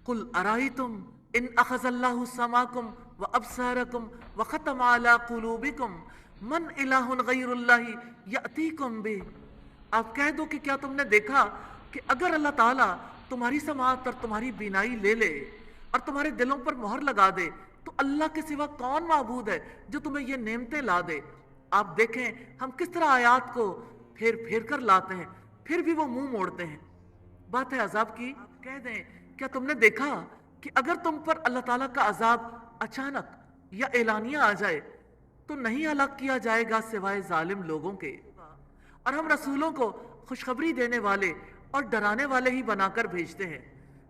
قُلْ أَرَأَيْتُمْ إِنْ أَخَذَ اللَّهُ سَمْعَكُمْ وَأَبْصَارَكُمْ وَخَتَمَ عَلَى قُلُوبِكُمْ مَنْ إِلَٰهٌ غَيْرُ اللَّهِ يَأْتِيكُمْ بِهِ، آپ کہہ دو کہ کیا تم نے دیکھا کہ اگر اللہ تعالیٰ تمہاری سماعت اور تمہاری بینائی لے لے اور تمہارے دلوں پر مہر لگا دے تو اللہ کے سوا کون معبود ہے جو تمہیں یہ نعمتیں لا دے؟ آپ دیکھیں ہم کس طرح آیات کو پھیر پھیر کر لاتے ہیں، پھر بھی وہ منہ موڑتے ہیں۔ بات ہے عذاب کی، آپ کہہ دیں کیا تم نے دیکھا کہ اگر تم پر اللہ تعالیٰ کا عذاب اچانک یا اعلانیہ آ جائے تو نہیں ہلاک کیا جائے گا سوائے ظالم لوگوں کے، اور ہم رسولوں کو خوشخبری دینے والے اور ڈرانے والے ہی بنا کر بھیجتے ہیں۔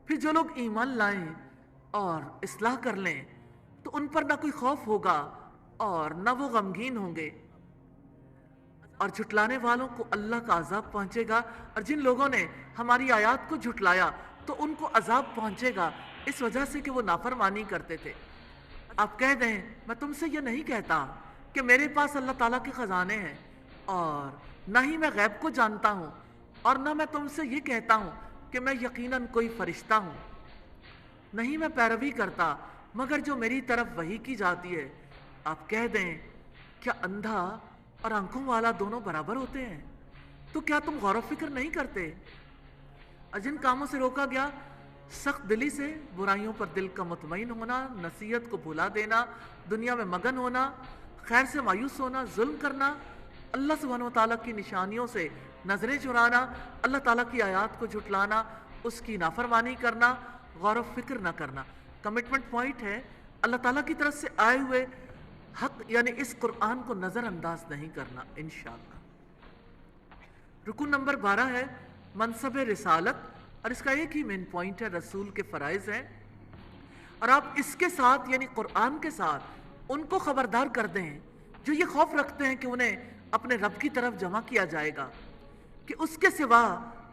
پھر جو لوگ ایمان لائیں اور اصلاح کر لیں تو ان پر نہ کوئی خوف ہوگا اور نہ وہ غمگین ہوں گے، اور جھٹلانے والوں کو اللہ کا عذاب پہنچے گا، اور جن لوگوں نے ہماری آیات کو جھٹلایا تو ان کو عذاب پہنچے گا اس وجہ سے کہ وہ نافرمانی کرتے تھے۔ آپ کہہ دیں میں تم سے یہ نہیں کہتا کہ میرے پاس اللہ تعالیٰ کے خزانے ہیں، اور نہ ہی میں غیب کو جانتا ہوں، اور نہ میں تم سے یہ کہتا ہوں کہ میں یقیناً کوئی فرشتہ ہوں، نہیں میں پیروی کرتا مگر جو میری طرف وحی کی جاتی ہے۔ آپ کہہ دیں کیا اندھا اور آنکھوں والا دونوں برابر ہوتے ہیں؟ تو کیا تم غور و فکر نہیں کرتے؟ اور جن کاموں سے روکا گیا، سخت دلی سے برائیوں پر دل کا مطمئن ہونا، نصیحت کو بھلا دینا، دنیا میں مگن ہونا، خیر سے مایوس ہونا، ظلم کرنا، اللہ سبحانہ و تعالیٰ کی نشانیوں سے نظریں چرانا، اللہ تعالیٰ کی آیات کو جھٹلانا، اس کی نافرمانی کرنا، غور و فکر نہ کرنا۔ کمٹمنٹ پوائنٹ ہے اللہ تعالیٰ کی طرف سے آئے ہوئے حق یعنی اس قرآن کو نظر انداز نہیں کرنا انشاءاللہ۔ رکن نمبر 12 ہے منصب رسالت، اور اس کا ایک ہی مین پوائنٹ ہے رسول کے فرائض ہیں، اور آپ اس کے ساتھ یعنی قرآن کے ساتھ ان کو خبردار کر دیں جو یہ خوف رکھتے ہیں کہ انہیں اپنے رب کی طرف جمع کیا جائے گا، کہ اس کے سوا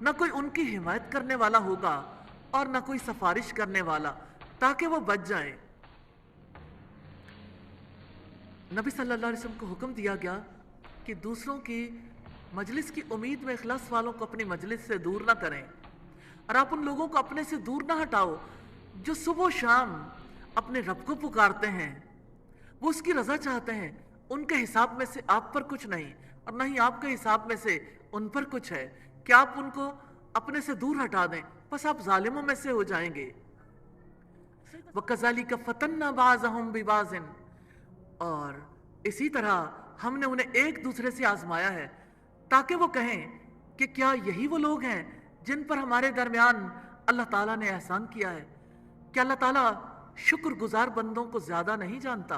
نہ کوئی ان کی حمایت کرنے والا ہوگا اور نہ کوئی سفارش کرنے والا، تاکہ وہ بچ جائیں۔ نبی صلی اللہ علیہ وسلم کو حکم دیا گیا کہ دوسروں کی مجلس کی امید میں اخلاص والوں کو اپنی مجلس سے دور نہ کریں، اور آپ ان لوگوں کو اپنے سے دور نہ ہٹاؤ جو صبح و شام اپنے رب کو پکارتے ہیں، وہ اس کی رضا چاہتے ہیں، ان کے حساب میں سے آپ پر کچھ نہیں اور نہ ہی آپ کے حساب میں سے ان پر کچھ ہے کہ آپ ان کو اپنے سے دور ہٹا دیں، بس آپ ظالموں میں سے ہو جائیں گے۔ وَكَذَلِكَ فَتَنَّا بَعْضَهُمْ بِبَعْضٍ، اور اسی طرح ہم نے انہیں ایک دوسرے سے آزمایا ہے تاکہ وہ کہیں کہ کیا یہی وہ لوگ ہیں جن پر ہمارے درمیان اللہ تعالیٰ نے احسان کیا ہے؟ کہ اللہ تعالیٰ شکر گزار بندوں کو زیادہ نہیں جانتا؟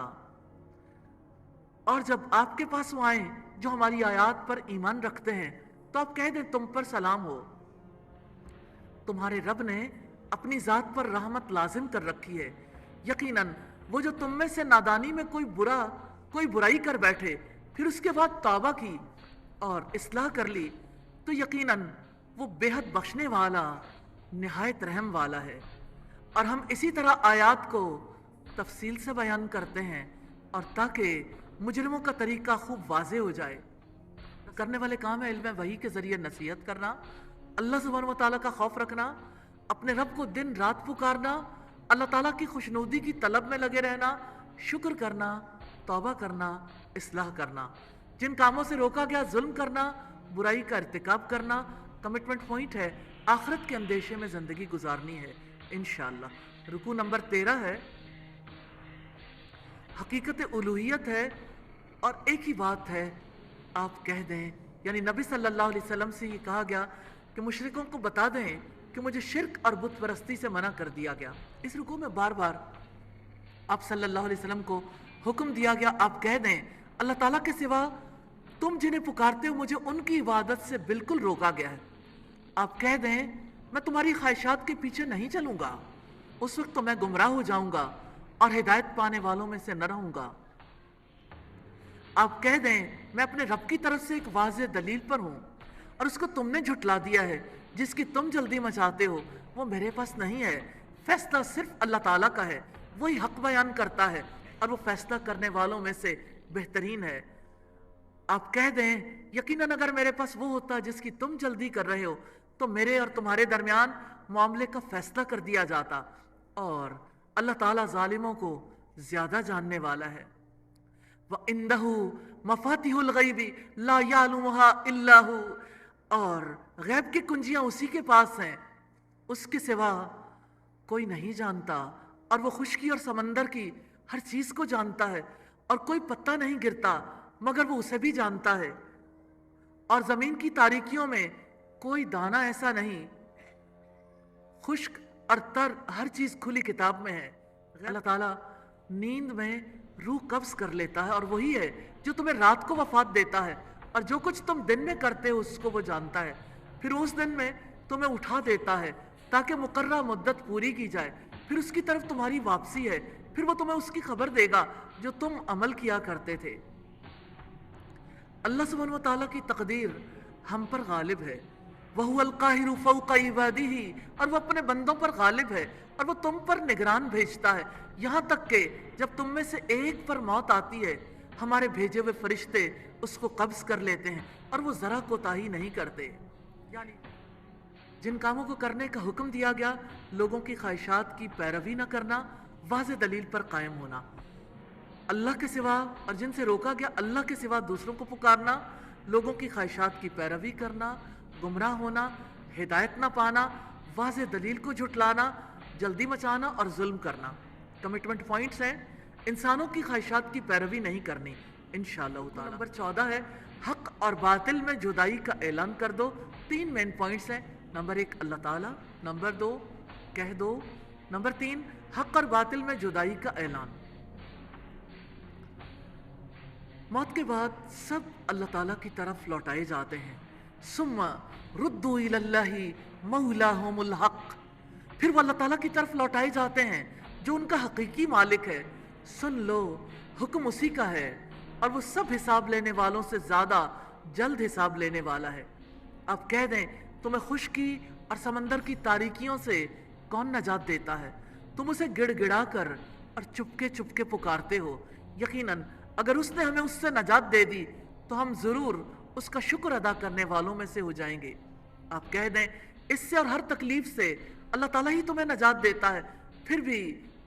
اور جب آپ کے پاس وہ آئیں جو ہماری آیات پر ایمان رکھتے ہیں تو آپ کہہ دیں تم پر سلام ہو، تمہارے رب نے اپنی ذات پر رحمت لازم کر رکھی ہے، یقیناً وہ جو تم میں سے نادانی میں کوئی برائی کر بیٹھے پھر اس کے بعد توبہ کی اور اصلاح کر لی تو یقیناً وہ بے حد بخشنے والا نہایت رحم والا ہے۔ اور ہم اسی طرح آیات کو تفصیل سے بیان کرتے ہیں اور تاکہ مجرموں کا طریقہ خوب واضح ہو جائے۔ کرنے والے کام ہے علم وحی کے ذریعے نصیحت کرنا، اللہ سبحانہ و تعالیٰ کا خوف رکھنا، اپنے رب کو دن رات پکارنا، اللہ تعالیٰ کی خوشنودی کی طلب میں لگے رہنا، شکر کرنا، توبہ کرنا، اصلاح کرنا، جن کاموں سے روکا گیا ظلم کرنا، برائی کا ارتکاب کرنا۔ کمٹمنٹ پوائنٹ ہے آخرت کے اندیشے میں زندگی گزارنی ہے انشاءاللہ۔ رکوع نمبر 13 ہے، حقیقت الوہیت ہے، اور ایک ہی بات ہے آپ کہہ دیں، یعنی نبی صلی اللہ علیہ وسلم سے یہ کہا گیا کہ مشرکوں کو بتا دیں کہ مجھے شرک اور بت پرستی سے منع کر دیا گیا۔ اس رکوع میں بار بار آپ صلی اللہ علیہ وسلم کو حکم دیا گیا آپ کہہ دیں اللہ تعالیٰ کے سوا تم جنہیں پکارتے ہو مجھے ان کی عبادت سے بالکل روکا گیا ہے۔ آپ کہہ دیں میں تمہاری خواہشات کے پیچھے نہیں چلوں گا، اس وقت تو میں گمراہ ہو جاؤں گا اور ہدایت پانے والوں میں سے نہ رہوں گا۔ آپ کہہ دیں میں اپنے رب کی طرف سے ایک واضح دلیل پر ہوں اور اس کو تم نے جھٹلا دیا ہے، جس کی تم جلدی مچاتے ہو وہ میرے پاس نہیں ہے، فیصلہ صرف اللہ تعالیٰ کا ہے، وہی حق بیان کرتا ہے اور وہ فیصلہ کرنے والوں میں سے بہترین ہے۔ آپ کہہ دیں یقیناً اگر میرے پاس وہ ہوتا جس کی تم جلدی کر رہے ہو تو میرے اور تمہارے درمیان معاملے کا فیصلہ کر دیا جاتا، اور اللہ تعالیٰ ظالموں کو زیادہ جاننے والا ہے۔ وَإِنَّهُ مَفَاتِحُ الْغَيْبِ لَا يَعْلَمُهَا إِلَّا هُوَ، اور غیب کی کنجیاں اسی کے پاس ہیں، اس کے سوا کوئی نہیں جانتا، اور وہ خشکی اور سمندر کی ہر چیز کو جانتا ہے، اور کوئی پتا نہیں گرتا مگر وہ اسے بھی جانتا ہے، اور زمین کی تاریکیوں میں کوئی دانہ ایسا نہیں، خشک اور تر ہر چیز کھلی کتاب میں ہے۔ اللہ تعالیٰ نیند میں روح قبض کر لیتا ہے، اور وہی ہے جو تمہیں رات کو وفات دیتا ہے، اور جو کچھ تم دن میں کرتے ہو اس کو وہ جانتا ہے، پھر اس دن میں تمہیں اٹھا دیتا ہے تاکہ مقررہ مدت پوری کی جائے، پھر اس کی طرف تمہاری واپسی ہے، پھر وہ تمہیں اس کی خبر دے گا جو تم عمل کیا کرتے تھے۔ اللہ سبحانہ و تعالیٰ کی تقدیر ہم پر غالب ہے، وَهُوَ الْقَاهِرُ فَوْقَ عِبَادِهِ، اور وہ اپنے بندوں پر غالب ہے اور وہ تم پر نگران بھیجتا ہے، یہاں تک کہ جب تم میں سے ایک پر موت آتی ہے ہمارے بھیجے ہوئے فرشتے اس کو قبض کر لیتے ہیں اور وہ ذرا کوتاہی نہیں کرتے۔ یعنی جن کاموں کو کرنے کا حکم دیا گیا لوگوں کی خواہشات کی پیروی نہ کرنا، واضح دلیل پر قائم ہونا، اللہ کے سوا اور جن سے روکا گیا اللہ کے سوا دوسروں کو پکارنا، لوگوں کی خواہشات کی پیروی کرنا، گمراہ ہونا، ہدایت نہ پانا، واضح دلیل کو جھٹلانا، جلدی مچانا اور ظلم کرنا۔ کمٹمنٹ پوائنٹس ہیں انسانوں کی خواہشات کی پیروی نہیں کرنی انشاءاللہ تعالی۔ نمبر 14 ہے حق اور باطل میں جدائی کا اعلان کر دو۔ 3 مین پوائنٹس ہیں، نمبر 1 اللہ تعالیٰ، نمبر 2 کہہ دو، نمبر 3 حق اور باطل میں جدائی کا اعلان۔ موت کے بعد سب اللہ تعالیٰ کی طرف لوٹائے جاتے ہیں، ثم ردوا الی اللہ مولاہم الحق، پھر وہ اللہ تعالیٰ کی طرف لوٹائے جاتے ہیں جو ان کا حقیقی مالک ہے۔ سن لو حکم اسی کا ہے اور وہ سب حساب لینے والوں سے زیادہ جلد حساب لینے والا ہے۔ آپ کہہ دیں تمہیں خشکی اور سمندر کی تاریکیوں سے کون نجات دیتا ہے؟ تم اسے گڑ گڑا کر اور چپکے چپکے پکارتے ہو، یقیناً اگر اس نے ہمیں اس سے نجات دے دی تو ہم ضرور اس کا شکر ادا کرنے والوں میں سے ہو جائیں گے۔ آپ کہہ دیں اس سے اور ہر تکلیف سے اللہ تعالیٰ ہی تمہیں نجات دیتا ہے، پھر بھی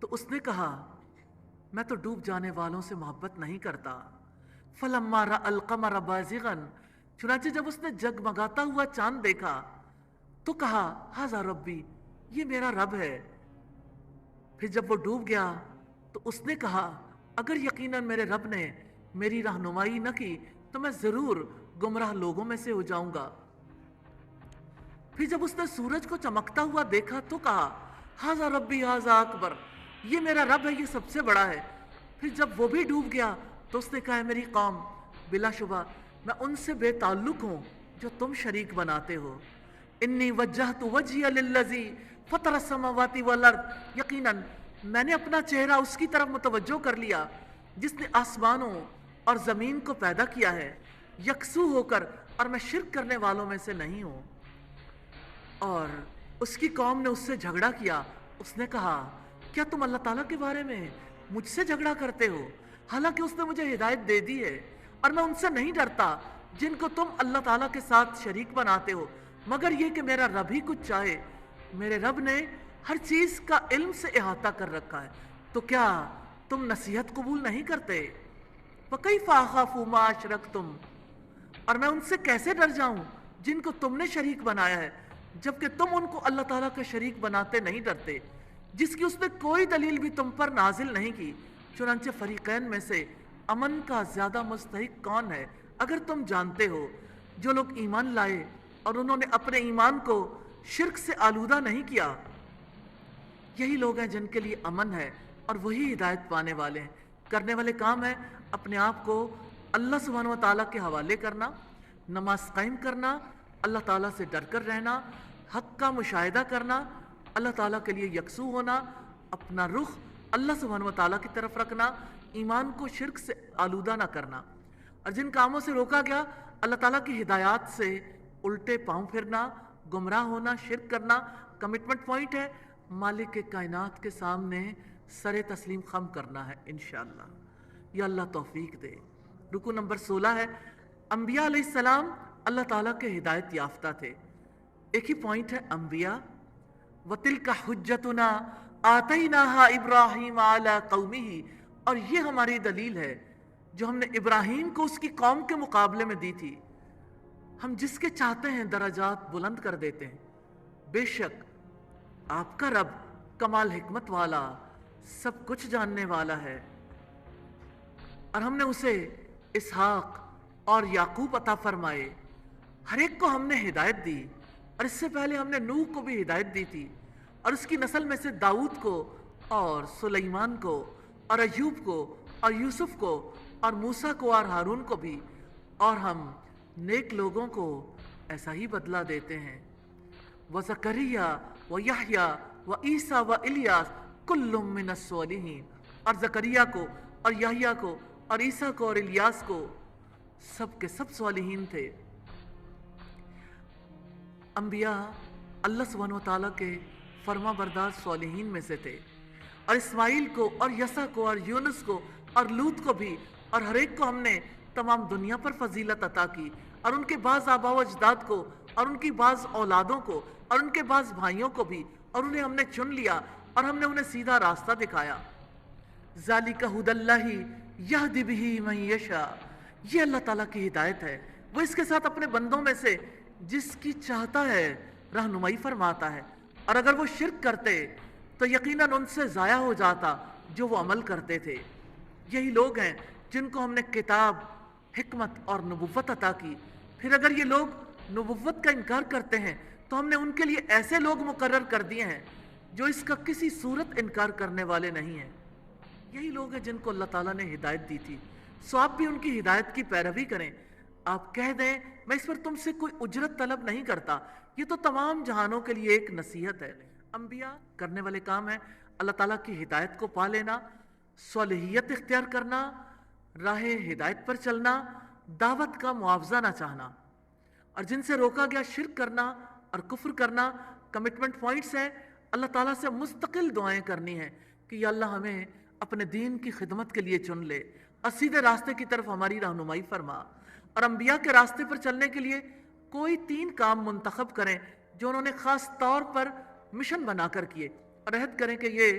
تو اس نے کہا میں تو ڈوب جانے والوں سے محبت نہیں کرتا۔ فلما رأى القمر بازغا، چنانچہ جب اس نے جگمگاتا ہوا چاند دیکھا تو کہا ھذا ربی، یہ میرا رب ہے۔ پھر جب وہ ڈوب گیا تو اس نے کہا اگر یقیناً میرے رب نے میری رہنمائی نہ کی تو میں ضرور گمراہ لوگوں میں سے ہو جاؤں گا۔ پھر جب اس نے سورج کو چمکتا ہوا دیکھا تو کہا ھذا ربی ھذا اکبر، یہ میرا رب ہے، یہ سب سے بڑا ہے۔ پھر جب وہ بھی ڈوب گیا تو اس نے کہا میری قوم، بلا شبہ میں ان سے بے تعلق ہوں جو تم شریک بناتے ہو۔ انی وجہت وجہی للذی فطر السماوات والارض، یقیناً میں نے اپنا چہرہ اس کی طرف متوجہ کر لیا جس نے آسمانوں اور زمین کو پیدا کیا ہے، یکسو ہو کر، اور میں شرک کرنے والوں میں سے نہیں ہوں۔ اور اس کی قوم نے اس سے جھگڑا کیا۔ اس نے کہا کیا تم اللہ تعالیٰ کے بارے میں مجھ سے جھگڑا کرتے ہو، حالانکہ اس نے مجھے ہدایت دے دی ہے، اور میں ان سے نہیں ڈرتا جن کو تم اللہ تعالیٰ کے ساتھ شریک بناتے ہو، مگر یہ کہ میرا رب ہی کچھ چاہے۔ میرے رب نے ہر چیز کا علم سے احاطہ کر رکھا ہے، تو کیا تم نصیحت قبول نہیں کرتے؟ وَكَيْفَ أَخَافُ مَا أَشْرَكْتُمْ، اور میں ان سے کیسے ڈر جاؤں جن کو تم نے شریک بنایا ہے، جبکہ تم ان کو اللہ تعالیٰ کا شریک بناتے نہیں ڈرتے، جس کی اس نے کوئی دلیل بھی تم پر نازل نہیں کی۔ چنانچہ فریقین میں سے امن کا زیادہ مستحق کون ہے اگر تم جانتے ہو؟ جو لوگ ایمان لائے اور انہوں نے اپنے ایمان کو شرک سے آلودہ نہیں کیا، یہی لوگ ہیں جن کے لیے امن ہے، اور وہی ہدایت پانے والے ہیں۔ کرنے والے کام ہے اپنے آپ کو اللہ سبحانہ و تعالیٰ کے حوالے کرنا، نماز قائم کرنا، اللہ تعالیٰ سے ڈر کر رہنا، حق کا مشاہدہ کرنا، اللہ تعالیٰ کے لیے یکسو ہونا، اپنا رخ اللہ سبحانہ و تعالیٰ کی طرف رکھنا، ایمان کو شرک سے آلودہ نہ کرنا، اور جن کاموں سے روکا گیا اللہ تعالیٰ کی ہدایات سے الٹے پاؤں پھرنا، گمراہ ہونا، شرک کرنا۔ کمٹمنٹ پوائنٹ ہے مالک کے کائنات کے سامنے سر تسلیم خم کرنا ہے انشاءاللہ۔ یا اللہ توفیق دے۔ رکو نمبر 16 ہے انبیاء علیہ السلام اللہ تعالیٰ کے ہدایت یافتہ تھے۔ ایک ہی پوائنٹ ہے انبیاء، وَتِلْكَ حُجَّتُنَا آتَيْنَاهَا إِبْرَاهِيمَ عَلَىٰ قَوْمِهِ، اور یہ ہماری دلیل ہے جو ہم نے ابراہیم کو اس کی قوم کے مقابلے میں دی تھی۔ ہم جس کے چاہتے ہیں درجات بلند کر دیتے ہیں۔ بے شک آپ کا رب کمال حکمت والا، سب کچھ جاننے والا ہے۔ اور ہم نے اسے اسحاق اور یعقوب عطا فرمائے، ہر ایک کو ہم نے ہدایت دی، اور اس سے پہلے ہم نے نوح کو بھی ہدایت دی تھی، اور اس کی نسل میں سے داؤد کو اور سلیمان کو اور ایوب کو اور یوسف کو اور موسیٰ کو اور ہارون کو بھی، اور ہم نیک لوگوں کو ایسا ہی بدلہ دیتے ہیں۔ وَزَكَرِيَّا وَيَحْيَا وَعِيسَىٰ وَإِلْيَاسَ كُلٌّ مِّنَ الصَّالِحِينَ، اور زکریا کو اور یحییٰ کو اور عیسیٰ کو اور الیاس کو، سب کے سب صالحین تھے۔ انبیاء اللہ سبحانہ و تعالیٰ کے فرما بردار صالحین میں سے تھے، اور اسماعیل کو اور یسع کو اور یونس کو اور لوط کو بھی، اور ہر ایک کو ہم نے تمام دنیا پر فضیلت عطا کی، اور ان کے بعض آباء و اجداد کو اور ان کی بعض اولادوں کو اور ان کے بعض بھائیوں کو بھی، اور انہیں ہم نے چن لیا اور ہم نے انہیں سیدھا راستہ دکھایا۔ ذالک ھدی اللہ یہدی بہ من یشاء، یہ اللہ تعالیٰ کی ہدایت ہے، وہ اس کے ساتھ اپنے بندوں میں سے جس کی چاہتا ہے رہنمائی فرماتا ہے۔ اور اگر وہ شرک کرتے تو یقیناً ان سے ضائع ہو جاتا جو وہ عمل کرتے تھے۔ یہی لوگ ہیں جن کو ہم نے کتاب، حکمت اور نبوت عطا کی۔ پھر اگر یہ لوگ نبوت کا انکار کرتے ہیں تو ہم نے ان کے لیے ایسے لوگ مقرر کر دیے ہیں جو اس کا کسی صورت انکار کرنے والے نہیں ہیں۔ یہی لوگ ہیں جن کو اللہ تعالیٰ نے ہدایت دی تھی، سو آپ بھی ان کی ہدایت کی پیروی کریں۔ آپ کہہ دیں میں اس پر تم سے کوئی اجرت طلب نہیں کرتا، یہ تو تمام جہانوں کے لیے ایک نصیحت ہے۔ انبیاء کرنے والے کام ہیں اللہ تعالیٰ کی ہدایت کو پا لینا، صالحیت اختیار کرنا، راہ ہدایت پر چلنا، دعوت کا معاوضہ نہ چاہنا، اور جن سے روکا گیا شرک کرنا اور کفر کرنا۔ کمٹمنٹ پوائنٹس ہیں اللہ تعالیٰ سے مستقل دعائیں کرنی ہیں کہ یا اللہ ہمیں اپنے دین کی خدمت کے لیے چن لے اور سیدھے راستے کی طرف ہماری رہنمائی فرما۔ اور انبیاء کے راستے پر چلنے کے لیے کوئی 3 کام منتخب کریں جو انہوں نے خاص طور پر مشن بنا کر کیے، اور عہد کریں کہ یہ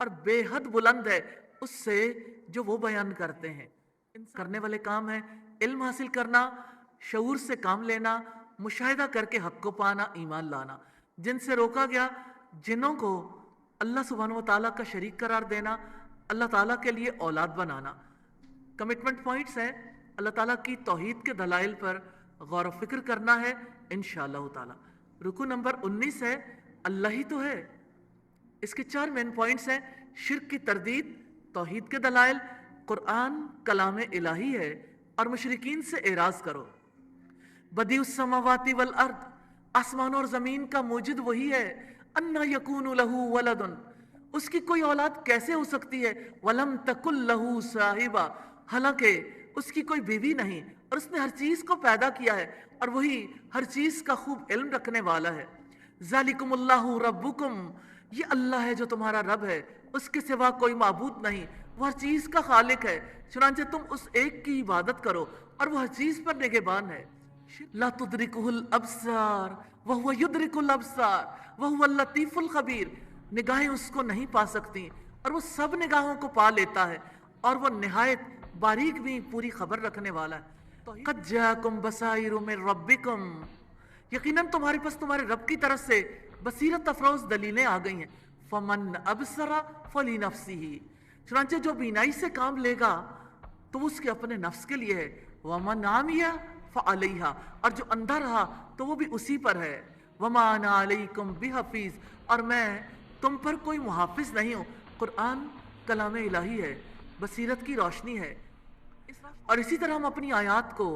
اور بے حد بلند ہے اس سے جو وہ بیان کرتے ہیں۔ کرنے والے کام ہیں علم حاصل کرنا، شعور سے کام لینا، مشاہدہ کر کے حق کو پانا، ایمان لانا۔ جن سے روکا گیا جنوں کو اللہ سبحانہ و تعالیٰ کا شریک قرار دینا، اللہ تعالیٰ کے لیے اولاد بنانا۔ کمٹمنٹ پوائنٹس ہیں، اللہ تعالیٰ کی توحید کے دلائل پر غور و فکر کرنا ہے انشاءاللہ تعالیٰ۔ رکو نمبر 19 ہے اللہ ہی تو ہے۔ اس کے 4 مین پوائنٹس ہیں، شرک کی تردید، توحید کے دلائل، قرآن کلام الہی ہے اور مشرکین سے اعراض کرو۔ بدیع السماوات والارض، آسمان اور زمین کا موجد وہی ہے۔ انا یکون لہ ولد، اس کی کوئی اولاد کیسے ہو سکتی ہے؟ ولم تکن لہ صاحبہ، حالانکہ اس کی کوئی بیوی نہیں، اور اس نے ہر چیز کو پیدا کیا ہے اور وہی ہر چیز کا خوب علم رکھنے والا ہے۔ ذالکم اللہ ربکم، یہ اللہ ہے جو تمہارا رب ہے، اس کے سوا کوئی معبود نہیں، وہ ہر چیز کا خالق ہے، چنانچہ تم اس ایک کی عبادت کرو اور وہ ہر چیز پر نگہبان ہے۔ لا تدرکہ الابصار وہو یدرک الابصار وہو اللطیف الخبیر، نگاہیں اس کو نہیں پا سکتی اور وہ سب نگاہوں کو پا لیتا ہے اور وہ نہایت باریک بھی پوری خبر رکھنے والا ہے۔ قد جاءکم بصائر من ربکم، یقیناً تمہارے پاس تمہارے رب کی طرف سے بصیرت افروز دلیلیں آ گئی ہیں۔ فمن ابصر فلنفسہ، چنانچہ جو بینائی سے کام لے گا تو وہ اس کے اپنے نفس کے لیے ہے۔ ومن عمی فعلیہا، اور جو اندھا رہا تو وہ بھی اسی پر ہے۔ وما انا علیکم بحفیظ، اور میں تم پر کوئی محافظ نہیں ہوں۔ قرآن کلام الہی ہے، بصیرت کی روشنی ہے، اور اسی طرح ہم اپنی آیات کو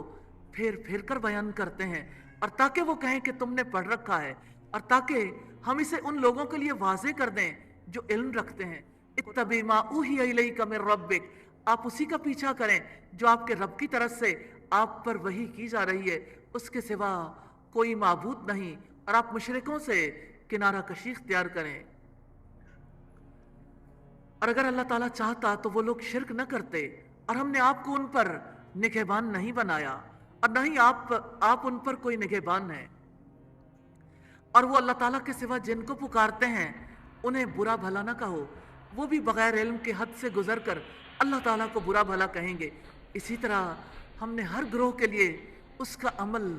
پھیر پھیر کر بیان کرتے ہیں، اور تاکہ وہ کہیں کہ تم نے پڑھ رکھا ہے، اور تاکہ ہم اسے ان لوگوں کے لیے واضح کر دیں جو علم رکھتے ہیں۔ اتبع ما اوحی الیک من ربک، آپ اسی کا پیچھا کریں جو آپ کے رب کی طرف سے آپ پر وحی کی جا رہی ہے، اس کے سوا کوئی معبود نہیں، اور آپ مشرکوں سے کنارہ کشی اختیار کریں۔ اور اگر اللہ تعالیٰ چاہتا تو وہ لوگ شرک نہ کرتے، اور ہم نے آپ کو ان پر نگہبان نہیں بنایا، اور نہ ہی آپ ان پر کوئی نگہبان ہے۔ اور وہ اللہ تعالیٰ کے سوا جن کو پکارتے ہیں انہیں برا بھلا نہ کہو، وہ بھی بغیر علم کے حد سے گزر کر اللہ تعالیٰ کو برا بھلا کہیں گے۔ اسی طرح ہم نے ہر گروہ کے لیے اس کا عمل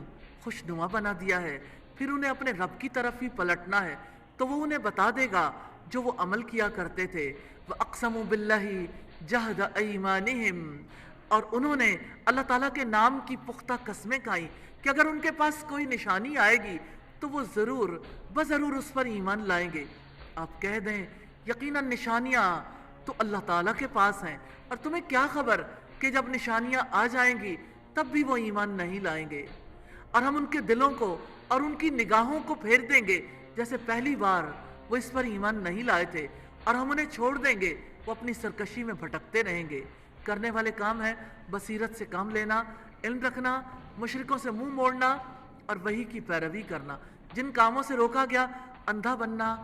خوشنما بنا دیا ہے، پھر انہیں اپنے رب کی طرف ہی پلٹنا ہے تو وہ انہیں بتا دے گا جو وہ عمل کیا کرتے تھے۔ وَأَقْسَمُوا بِاللَّهِ جَهْدَ أَيْمَانِهِمْ، اور انہوں نے اللہ تعالیٰ کے نام کی پختہ قسمیں کھائیں کہ اگر ان کے پاس کوئی نشانی آئے گی تو وہ ضرور بضرور اس پر ایمان لائیں گے۔ آپ کہہ دیں یقیناً نشانیاں تو اللہ تعالیٰ کے پاس ہیں، اور تمہیں کیا خبر کہ جب نشانیاں آ جائیں گی تب بھی وہ ایمان نہیں لائیں گے، اور ہم ان کے دلوں کو اور ان کی نگاہوں کو پھیر دیں گے جیسے پہلی بار وہ اس پر ایمان نہیں لائے تھے، اور ہم انہیں چھوڑ دیں گے وہ اپنی سرکشی میں بھٹکتے رہیں گے۔ کرنے والے کام ہیں بصیرت سے کام لینا، علم رکھنا، مشرکوں سے منہ موڑنا اور وحی کی پیروی کرنا۔ جن کاموں سے روکا گیا، اندھا بننا،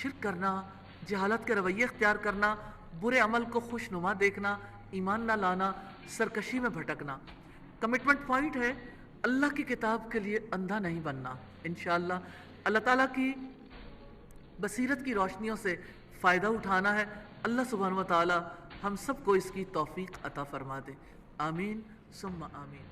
شرک کرنا، جہالت کے رویے اختیار کرنا، برے عمل کو خوشنما دیکھنا، ایمان نہ لانا، سرکشی میں بھٹکنا۔ کمٹمنٹ پوائنٹ ہے اللہ کی کتاب کے لیے اندھا نہیں بننا۔ انشاءاللہ اللہ تعالیٰ کی بصیرت کی روشنیوں سے فائدہ اٹھانا ہے۔ اللہ سبحانہ و تعالیٰ ہم سب کو اس کی توفیق عطا فرما دے۔ آمین ثم آمین۔